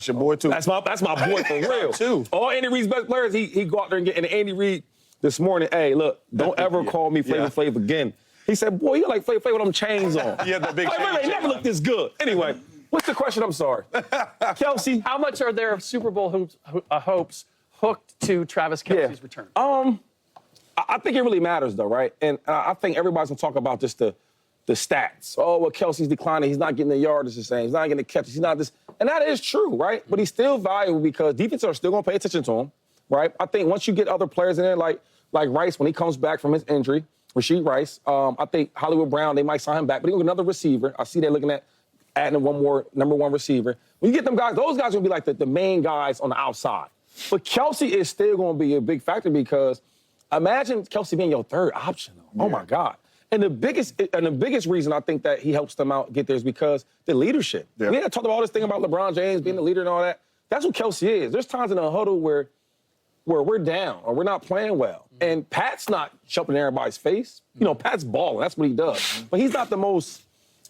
your boy, too. That's my boy for real. Too. All Andy Reid's best players, he go out there and get. And Andy Reid this morning, hey, look, don't ever call me Flavor Flav again. He said, boy, you like Flavor Flav with them chains on. Yeah, the big chains. They never looked this good. Anyway, what's the question? I'm sorry. Kelce. How much are their Super Bowl hopes hooked to Travis Kelce's return? I think it really matters, though, right? And I think everybody's going to talk about just the stats. Oh, well, Kelce's declining. He's not getting the yardage the same. He's not getting the catches. He's not this. And that is true, right? But he's still valuable because defenses are still going to pay attention to him, right? I think once you get other players in there, like Rice, when he comes back from his injury, Rasheed Rice, I think Hollywood Brown, they might sign him back. But he's going to get another receiver. I see they're looking at adding one more number one receiver. When you get them guys, those guys are going to be like the main guys on the outside. But Kelce is still going to be a big factor because imagine Kelce being your third option. Oh, my God. And the biggest reason I think that he helps them out get there is because the leadership. Yeah. We had talked about all this thing about LeBron James being the leader and all that. That's what Kelce is. There's times in a huddle where we're down or we're not playing well. And Pat's not jumping in everybody's face. You know, Pat's balling. That's what he does. But he's not the most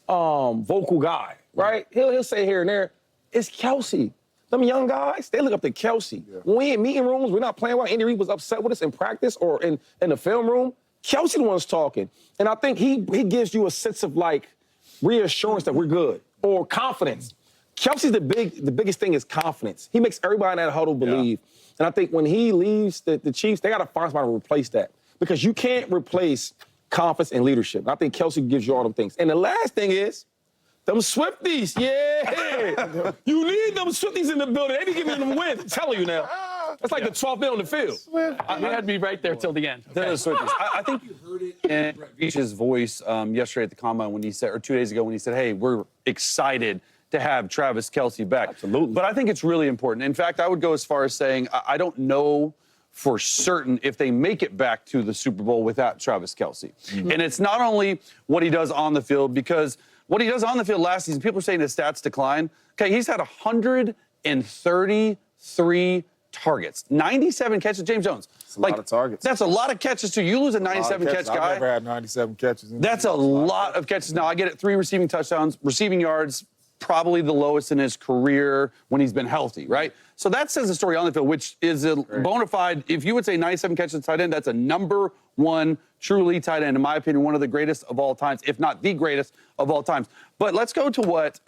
vocal guy, right? He'll say here and there, it's Kelce. Them young guys, they look up to Kelce. Yeah. When we in meeting rooms, we're not playing well. Andy Reid was upset with us in practice or in the film room. Kelce the one's talking. And I think he gives you a sense of, like, reassurance that we're good or confidence. Kelce's the biggest thing is confidence. He makes everybody in that huddle believe. Yeah. And I think when he leaves the Chiefs, they got to find somebody to replace that because you can't replace confidence and leadership. And I think Kelce gives you all them things. And the last thing is, them Swifties, yeah. You need them Swifties in the building. They be giving them wins. I'm telling you now. That's like the 12th man on the field. You had me right there till the end. Okay. I think you heard it in Brett Veach's voice yesterday at the Combine when he said, or 2 days ago when he said, hey, we're excited to have Travis Kelce back. Absolutely. But I think it's really important. In fact, I would go as far as saying I don't know for certain if they make it back to the Super Bowl without Travis Kelce. Mm-hmm. And it's not only what he does on the field, because what he does on the field last season, people are saying his stats decline. Okay, he's had 133 targets, 97 catches. James Jones. That's a lot of targets. That's a lot of catches, too. You lose a 97-catch guy. I've never had 97 catches. That's a lot of catches. Now, I get it, 3 receiving touchdowns, receiving yards, probably the lowest in his career when he's been healthy, right? So that says the story on the field, which is a bona fide, if you would say 97 catches at tight end, that's a number one true elite tight end, in my opinion, one of the greatest of all times, if not the greatest of all times. But let's go to what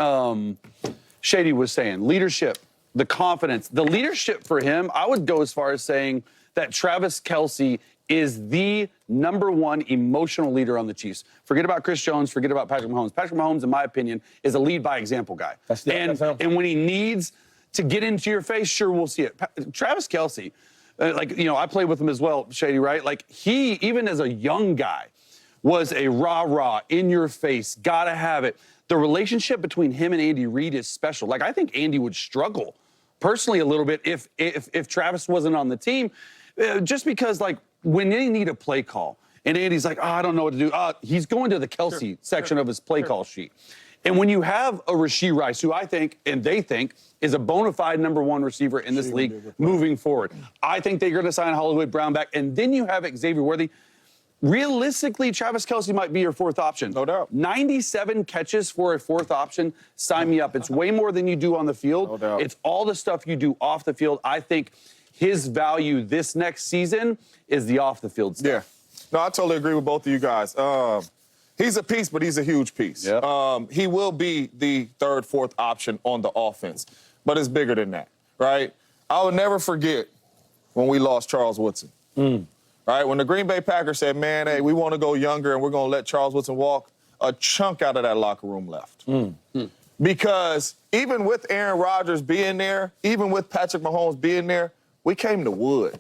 Shady was saying. Leadership, the confidence. The leadership for him, I would go as far as saying that Travis Kelce is the number one emotional leader on the Chiefs. Forget about Chris Jones, forget about Patrick Mahomes. Patrick Mahomes, in my opinion, is a lead by example guy. And when he needs to get into your face, sure, we'll see it. Travis Kelce, I played with him as well, Shady, right? Like, he, even as a young guy, was a rah-rah, in-your-face, gotta have it. The relationship between him and Andy Reid is special. Like, I think Andy would struggle personally a little bit if Travis wasn't on the team, just because, like, when they need a play call, and Andy's like, I don't know what to do. He's going to the Kelce section of his play call sheet. And when you have a Rasheed Rice, who I think, and they think, is a bona fide number one receiver in this league moving forward, I think they're going to sign Hollywood Brown back. And then you have Xavier Worthy. Realistically, Travis Kelce might be your fourth option. No doubt. 97 catches for a fourth option. Sign me up. It's way more than you do on the field. No doubt. It's all the stuff you do off the field. I think his value this next season is the off-the-field stuff. Yeah. No, I totally agree with both of you guys. He's a piece, but he's a huge piece. Yep. He will be the third, fourth option on the offense, but it's bigger than that, right? I will never forget when we lost Charles Woodson. Right? When the Green Bay Packers said, man, hey, we want to go younger and we're going to let Charles Woodson walk, a chunk out of that locker room left. Because even with Aaron Rodgers being there, even with Patrick Mahomes being there, we came to Wood.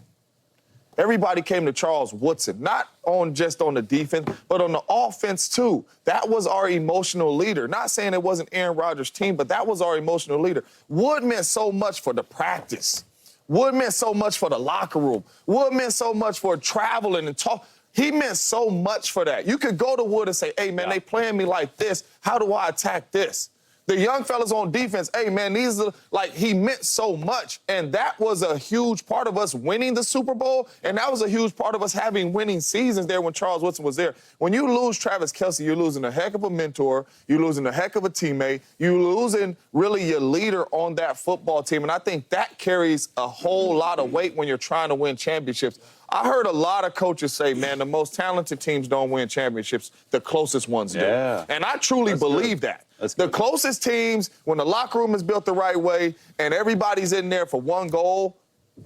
Everybody came to Charles Woodson, not just on the defense, but on the offense, too. That was our emotional leader. Not saying it wasn't Aaron Rodgers' team, but that was our emotional leader. Wood meant so much for the practice. Wood meant so much for the locker room. Wood meant so much for traveling and talk. He meant so much for that. You could go to Wood and say, hey, man, they playing me like this. How do I attack this? The young fellas on defense, hey, man, these are, like, he meant so much. And that was a huge part of us winning the Super Bowl. And that was a huge part of us having winning seasons there when Charles Woodson was there. When you lose Travis Kelce, you're losing a heck of a mentor. You're losing a heck of a teammate. You're losing really your leader on that football team. And I think that carries a whole lot of weight when you're trying to win championships. I heard a lot of coaches say, man, the most talented teams don't win championships. The closest ones do. Yeah. And I truly believe that. The closest teams, when the locker room is built the right way and everybody's in there for one goal,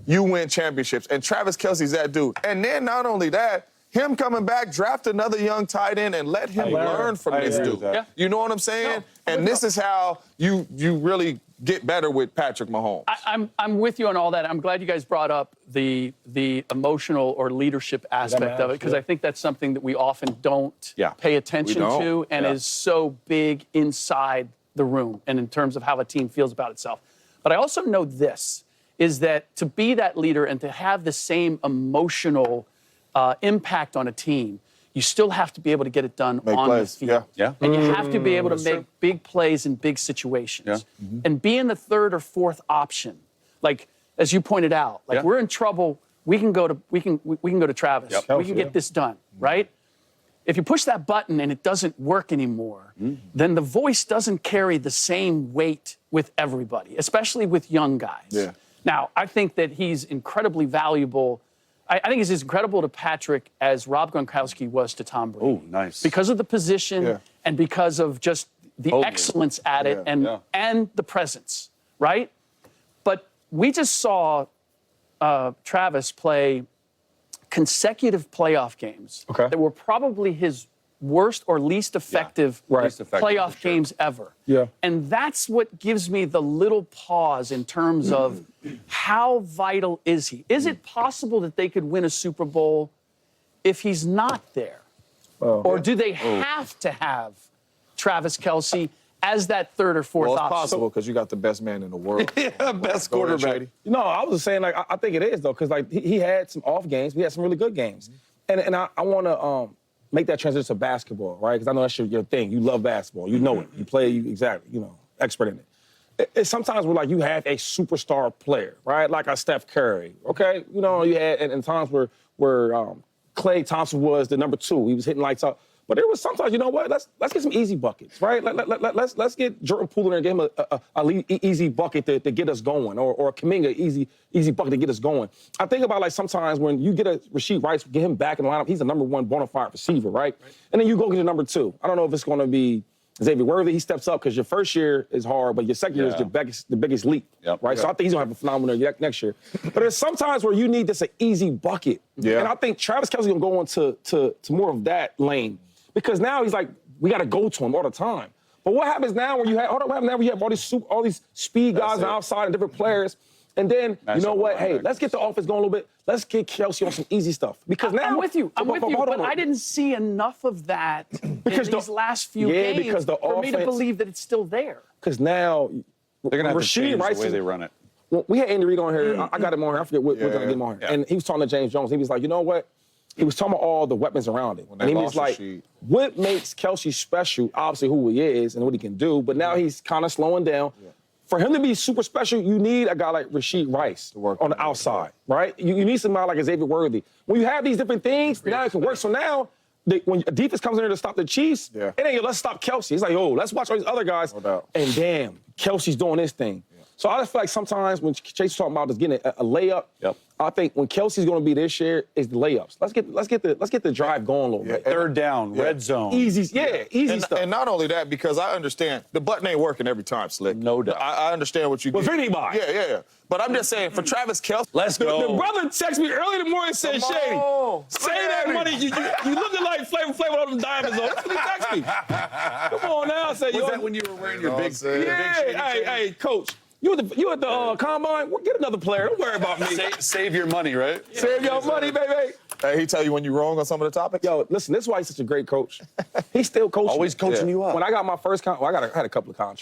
you win championships. And Travis Kelce's that dude. And then not only that, him coming back, draft another young tight end and let him learn from this dude. Yeah. You know what I'm saying? And this is how you really get better with Patrick Mahomes. I'm with you on all that. I'm glad you guys brought up the emotional or leadership aspect of it, because I think that's something that we often don't pay attention to and is so big inside the room and in terms of how a team feels about itself. But I also know this, is that to be that leader and to have the same emotional impact on a team, you still have to be able to get it done on the field. And you have to be able to make big plays in big situations. And being the third or fourth option, like as you pointed out, like we're in trouble, we can go to Travis. We can get this done, right? If you push that button and it doesn't work anymore, then the voice doesn't carry the same weight with everybody, especially with young guys. Now, I think that he's incredibly valuable. I think he's as incredible to Patrick as Rob Gronkowski was to Tom Brady. Oh, nice. Because of the position and because of just the excellence at it and the presence, right? But we just saw Travis play consecutive playoff games that were probably his worst or least effective playoff games ever. And that's what gives me the little pause in terms of how vital is he? Is it possible that they could win a Super Bowl if he's not there? Or do they have to have Travis Kelce as that third or fourth option? Well, it's possible because you got the best man in the world. Best quarterback. No, I was just saying, like, I think it is, though, because, like, he had some off games. We had some really good games. And I want to make that transition to basketball, right? Because I know that's your thing. You love basketball. You know it. You play, expert in it. It's sometimes where, like, you have a superstar player, right? Like a Steph Curry, okay? You know, you had and times where Klay Thompson was the number 2. He was hitting lights out. But there was sometimes, you know what? Let's get some easy buckets, right? Let's get Jordan Poole in there and give him a easy bucket to get us going, or a Kuminga easy bucket to get us going. I think about, like, sometimes when you get a Rasheed Rice, get him back in the lineup, he's a number 1 bona fide receiver, right? And then you go get a number 2. I don't know if it's going to be Xavier Worthy. He steps up because your first year is hard, but your second year is the biggest leap, right? So I think he's going to have a phenomenal year next year. But there's sometimes where you need just an easy bucket. And I think Travis Kelce going to go into more of that lane. Because now he's like, we got to go to him all the time. But what happens now when you have, all these speed guys on the outside and different players, and then, you know what, hey, let's get the offense going a little bit. Let's get Kelce on some easy stuff. Because now— I'm with you, but I didn't see enough of that in these last few games for me to believe that it's still there. Because now— they're going to have to change the way they run it. Well, we had Andy Reid on here. I got him on here. I forget what going to get him on here. And he was talking to James Jones. He was like, you know what? He was talking about all the weapons around him. And he was like, what makes Kelce special? Obviously who he is and what he can do, but now he's kind of slowing down. For him to be super special, you need a guy like Rasheed Rice on the outside, right? You need somebody like Xavier Worthy. When you have these different things, now it can work. So now, when a defense comes in there to stop the Chiefs, it ain't, let's stop Kelce. It's like, let's watch all these other guys. And damn, Kelce's doing this thing. So I just feel like sometimes when Chase is talking about just getting a layup, I think when Kelce's going to be this year is the layups. Let's get the drive going a little bit. Third down, red zone. Easy stuff. And not only that, because I understand the button ain't working every time, Slick. No doubt. I understand what you get. With anybody. Yeah. But I'm just saying, for Travis Kelce, let's go. The brother texted me early in the morning and said, Shady, say that money. You looking like Flavor with all them diamonds on. That's what he texted me. Come on now. Say, was that when you were wearing your big Shady hey, Coach. You at the combine? Well, get another player. Don't worry about me. Save your money, right? Save your money, baby. Hey, he tell you when you're wrong on some of the topics? Yo, listen, this is why he's such a great coach. He's still coaching. Always coaching you up. When I got my first contract, I had a couple of contracts.